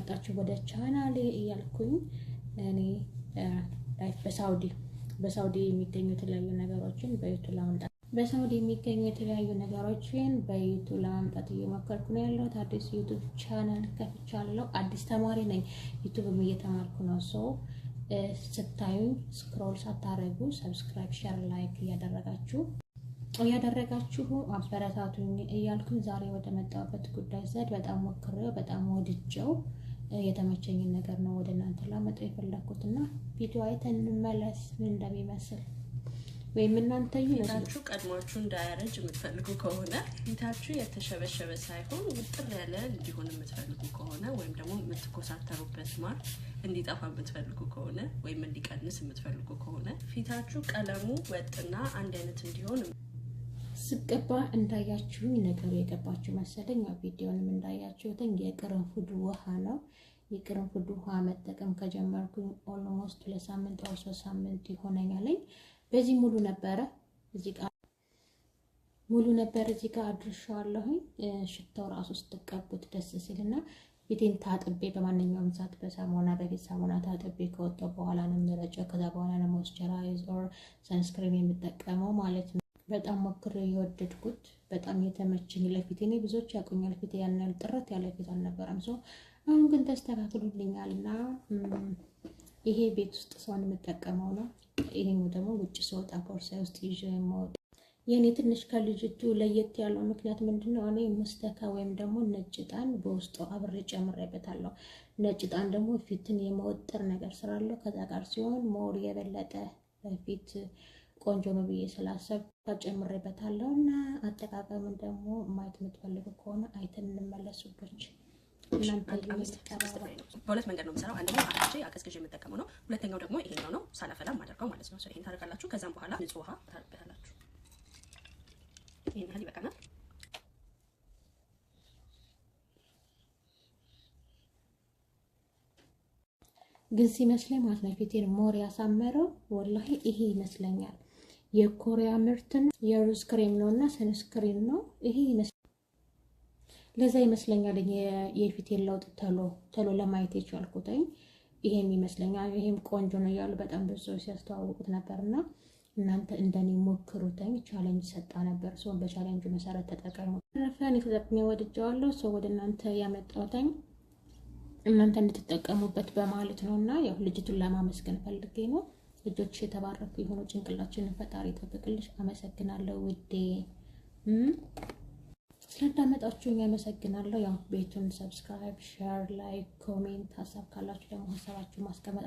መጣችሁ ወደ ቻናሌ እያልኩኝ እኔ ላይፍ በሳውዲ የሚገኙ የተለያዩ ነገሮችን በዩቲዩብ ለማምጣት በሳውዲ የሚገኙ የተለያዩ ነገሮችን በዩቲዩብ ለማምጣት እየሞከርኩ ነው ያለሁት። አዲስ ዩቲዩብ ቻናል ከፍቻለሁ። አዲስ ተማሪ ነኝ፣ ዩቲዩብም እየተማርኩ ነው። ስታዩ ስክሮል ሳታረጉ ሰብስክራይብ፣ ሼር፣ ላይክ እያደረጋችሁ አበረታቱኝ እያልኩኝ ዛሬ ወደ መጣሁበት ጉዳይ ዘድ በጣም ሞክሬው በጣም ወድጄው የተመቸኝን ነገር ነው ወደ እናንተ ላመጣ የፈለኩትና ቪዲዮ አይተን እንመለስ ምን እንደሚመስል። ወይም እናንተ ፊታችሁ ቀድማችሁ እንዳያረጅ የምትፈልጉ ከሆነ ፊታችሁ የተሸበሸበ ሳይሆን ውጥር ያለ እንዲሆን የምትፈልጉ ከሆነ ወይም ደግሞ የምትኮሳተሩበት ማርክ እንዲጠፋ የምትፈልጉ ከሆነ ወይም እንዲቀንስ የምትፈልጉ ከሆነ ፊታችሁ ቀለሙ ወጥና አንድ አይነት እንዲሆን ስቀባ እንዳያችሁኝ ነገሩ የገባችሁ መሰለኝ። ቪዲዮንም እንዳያችሁት የቅርንፉድ ውሃ ነው። የቅርንፉድ ውሃ መጠቀም ከጀመርኩኝ ኦልሞስት ለሳምንት or 3 ሳምንት ይሆነኛል። በዚህ ሙሉ ነበር እዚህ ጋር አድርሻለሁኝ። ሽታው ራሱ ስትቀቡት ደስ ሲልና ፊቴን ታጥቤ በማንኛውም ሰዓት በሳሙና በፊት ሳሙና ታጥቤ ከወጣሁ በኋላ ነው የምረጨው። ከዛ በኋላ ነው ሞይስቸራይዝ ኦር ሰንስክሪን የምጠቀመው ማለት ነው። በጣም ሞክሬ የወደድኩት በጣም የተመቸኝ ለፊቴ ነው። ብዙዎች ያቁኛል ፊቴ ያን ያህል ጥርት ያለ ፊት አልነበረም። አሁን ግን ተስተካክሎልኛልና ይሄ ቤት ውስጥ ሰውን የምጠቀመው ነው። ይሄው ደግሞ ውጭ ሰውጣ ቦርሳ ውስጥ ይዤ የማወጣ የኔ ትንሽ ከልጅቱ ለየት ያለው ምክንያት ምንድነው? እኔ ሙስተካ ወይም ደግሞ ነጭ ጣን በውስጡ አብሬ ጨምሬበታለሁ። ነጭ ጣን ደግሞ ፊትን የመወጠር ነገር ስላለው ከዛ ጋር ሲሆን ሞር የበለጠ ለፊት ቆንጆ ነው ብዬ ስላሰብ ተጨምሬበታለሁና አጠቃቀሙን ደግሞ ማየት የምትፈልጉ ከሆነ አይተን እንመለሱበት። በሁለት መንገድ ነው የምሰራው። አንደኛው አጥቼ አቀዝቅዤ የምጠቀመው ነው። ሁለተኛው ደግሞ ይሄኛው ነው ሳላፈላ ማደርገው ማለት ነው። ይሄን ታደርጋላችሁ። ከዛም በኋላ ንጹህ ውሃ ታደርጋላችሁ። ይሄን ያህል ይበቃናል። ግን ሲመስለኝ ማለት ነው ፊቴን ሞር ያሳመረው ወላሂ ይሄ ይመስለኛል የኮሪያ ምርት ነው። የሩዝ ክሬም ነውና ሰንስክሪን ነው ይሄ ለዛ ይመስለኛል የፊቴን ለውጥ ተሎ ለማየት የቻልኩት ይሄም ይመስለኛል። ይሄም ቆንጆ ነው ያሉ በጣም ብዙ ሰዎች ሲያስተዋውቁት ነበርና እናንተ እንደኔ ሞክሩትኝ። ቻሌንጅ ሰጣ ነበር። በቻሌንጁ መሰረት ተጠቀሙ። ረፈን የተጠቅሜ ወድጄዋለሁ። ወደ እናንተ ያመጣሁትኝ እናንተ እንድትጠቀሙበት በማለት ነውና ያው ልጅቱን ለማመስገን ፈልጌ ነው። ልጆች የተባረኩ ይሁኑ። ጭንቅላችንን ፈጣሪ ይጠብቅልሽ። አመሰግናለሁ ውዴ። ስለዳመጣችሁኝ አመሰግናለሁ። ያው ቤቱን ሰብስክራይብ፣ ሼር፣ ላይክ፣ ኮሜንት ሀሳብ ካላችሁ ደግሞ ሀሳባችሁ ማስቀመጥ